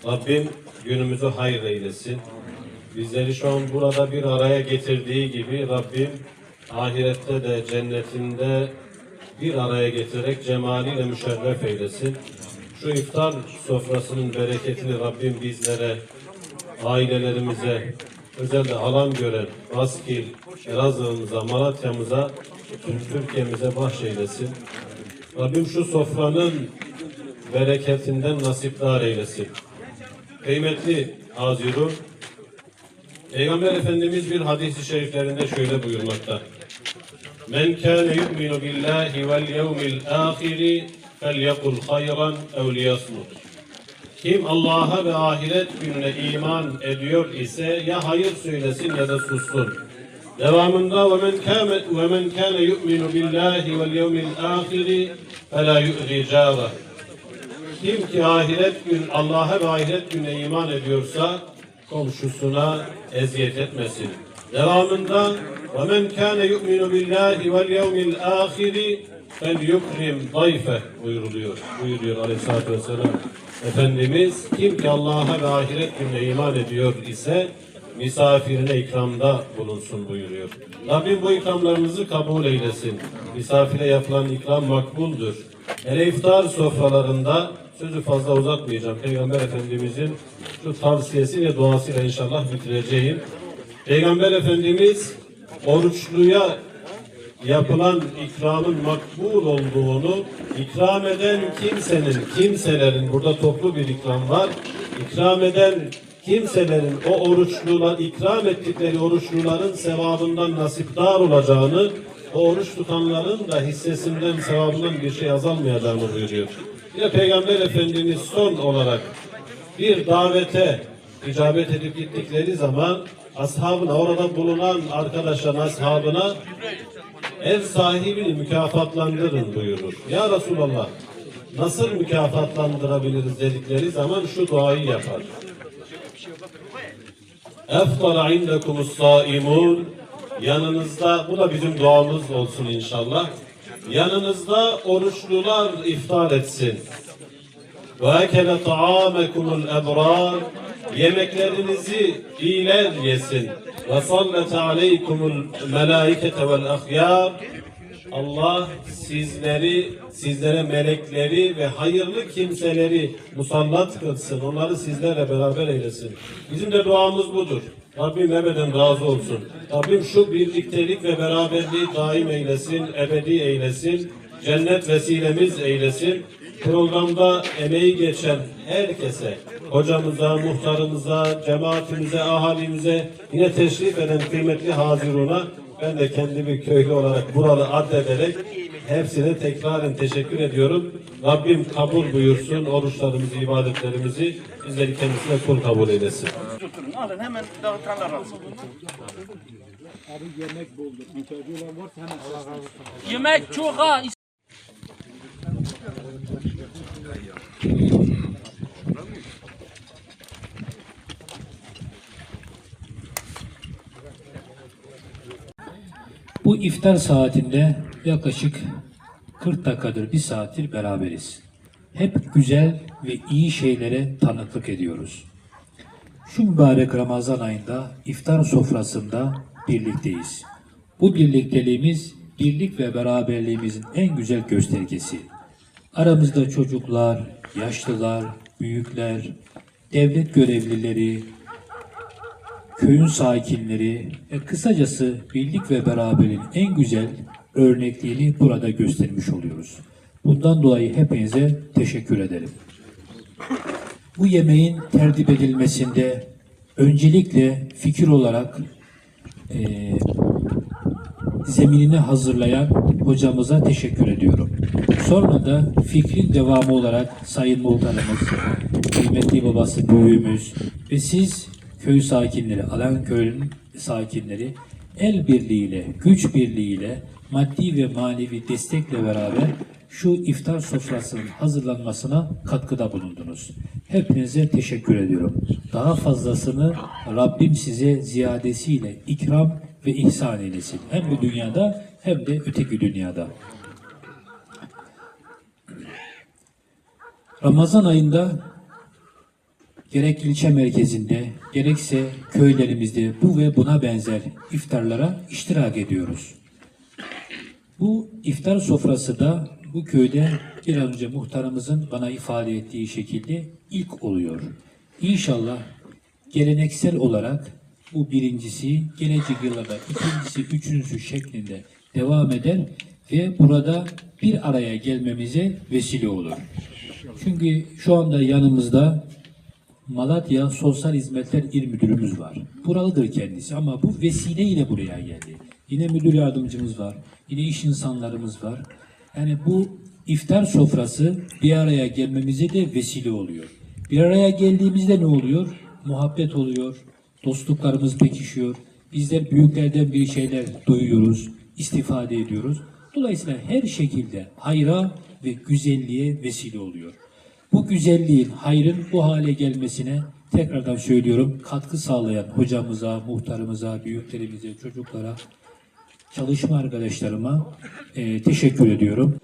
Rabbim günümüzü hayır eylesin. Bizleri şu an burada bir araya getirdiği gibi Rabbim ahirette de cennetinde bir araya getirerek cemaliyle müşerref eylesin. Şu iftar sofrasının bereketini Rabbim bizlere, ailelerimize, özellikle alan gören Baskil, Elazığ'ımıza, Malatya'mıza, tüm Türkiye'mize bahşeylesin. Rabbim şu sofranın bereketinden nasipdar eylesin. Kıymetli hazirun, Peygamber Efendimiz bir hadis-i şeriflerinde şöyle buyurmakta. Men kâne yu'minu billahi vel yevmil âhiri felyekul hayran ev liyasmut. Kim Allah'a ve ahiret gününe iman ediyor ise ya hayır söylesin ya da sussun. Devamında ve men kâne yu'minu billahi vel yevmil âhiri felâ yu'zi câveh. Kim ki Allah'a ve ahiret gününe iman ediyorsa komşusuna eziyet etmesin. Devamında وَمَنْ كَانَ يُؤْمِنُ بِاللّٰهِ وَالْيَوْمِ الْآخِرِ فَلْيُكْرِمْ ضَيْفَهُ buyuruyor Aleyhisselatü Vesselam. Efendimiz kim ki Allah'a ve ahiret gününe iman ediyor ise misafirine ikramda bulunsun buyuruyor. Rabbim bu ikramlarımızı kabul eylesin. Misafire yapılan ikram makbuldür. Hele iftar sofralarında sözü fazla uzatmayacağım. Peygamber Efendimizin şu tavsiyesi ve duasıyla inşallah bitireceğim. Peygamber Efendimiz oruçluya yapılan ikramın makbul olduğunu, ikram eden kimselerin, burada toplu bir ikram var, ikram eden kimselerin ikram ettikleri oruçluların sevabından nasipdar olacağını, o oruç tutanların da hissesinden, sevabından bir şey azalmayacağını buyuruyor. Yine Peygamber Efendimiz son olarak bir davete icabet edip gittikleri zaman ashabına, orada bulunan arkadaşların ashabına ev sahibini mükafatlandırın buyurur. Ya Resulallah, nasıl mükafatlandırabiliriz dedikleri zaman şu duayı yapar. Eftara indekumus saimun. Yanınızda, bu da bizim duamız olsun inşallah. Yanınızda oruçlular iftar etsin. Ve ekele ta'amekumul ebrar. Yemeklerinizi iyiler yesin. Ve sallete aleykumul melaikete vel ahyar. Allah sizlere melekleri ve hayırlı kimseleri musallat kılsın. Onları sizlerle beraber eylesin. Bizim de duamız budur. Rabbim ebeden razı olsun. Rabbim şu birliktelik ve beraberliği daim eylesin, ebedi eylesin. Cennet vesilemiz eylesin. Programda emeği geçen herkese, hocamıza, muhtarımıza, cemaatimize, ahalimize, yine teşrif eden kıymetli haziruna, ben de kendimi köylü olarak buralı addederek hepsine tekraren teşekkür ediyorum. Rabbim kabul buyursun oruçlarımızı, ibadetlerimizi, bizleri kendisine kul kabul eylesin. Alın hemen dağıtanlar alsın. Abi yemek buldu. İhtiyacı olan varsa hemen Allah razı olsun. Yemek çok ha. Bu iftar saatinde yaklaşık 40 dakikadır, bir saattir beraberiz. Hep güzel ve iyi şeylere tanıklık ediyoruz. Şu mübarek Ramazan ayında iftar sofrasında birlikteyiz. Bu birlikteliğimiz, birlik ve beraberliğimizin en güzel göstergesi. Aramızda çocuklar, yaşlılar, büyükler, devlet görevlileri, köyün sakinleri, kısacası birlik ve beraberliğin en güzel örnekliğini burada göstermiş oluyoruz. Bundan dolayı hepinize teşekkür ederim. Bu yemeğin tertip edilmesinde öncelikle fikir olarak zeminini hazırlayan hocamıza teşekkür ediyorum. Sonra da fikrin devamı olarak Sayın Muhtarımız, kıymetli babası büyüğümüz ve siz köy sakinleri, Alanköy'ün sakinleri el birliğiyle, güç birliğiyle, maddi ve manevi destekle beraber şu iftar sofrasının hazırlanmasına katkıda bulundunuz. Hepinize teşekkür ediyorum. Daha fazlasını Rabbim size ziyadesiyle ikram ve ihsan eylesin. Hem bu dünyada hem de öteki dünyada. Ramazan ayında gerek ilçe merkezinde, gerekse köylerimizde bu ve buna benzer iftarlara iştirak ediyoruz. Bu iftar sofrası da bu köyde bir an önce muhtarımızın bana ifade ettiği şekilde ilk oluyor. İnşallah geleneksel olarak bu birincisi, gelecek yıllarda ikincisi, üçüncüsü şeklinde devam eder ve burada bir araya gelmemize vesile olur. Çünkü şu anda yanımızda Malatya Sosyal Hizmetler İl Müdürümüz var. Buralıdır kendisi ama bu vesileyle buraya geldi. Yine müdür yardımcımız var. Yine iş insanlarımız var. Yani bu iftar sofrası bir araya gelmemize de vesile oluyor. Bir araya geldiğimizde ne oluyor? Muhabbet oluyor. Dostluklarımız pekişiyor. Bizler büyüklerden bir şeyler duyuyoruz, istifade ediyoruz. Dolayısıyla her şekilde hayra ve güzelliğe vesile oluyor. Bu güzelliğin, hayrın bu hale gelmesine tekrardan söylüyorum, katkı sağlayan hocamıza, muhtarımıza, büyüklerimize, çocuklara, çalışma arkadaşlarıma teşekkür ediyorum.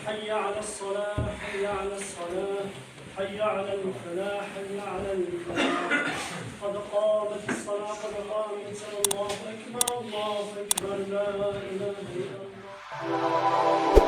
حي على الصلاة حي على الصلاة حي على الفلاح حي على الفلاح قد قامت الصلاة قد قامت الصلاة الله أكبر لا إله إلا الله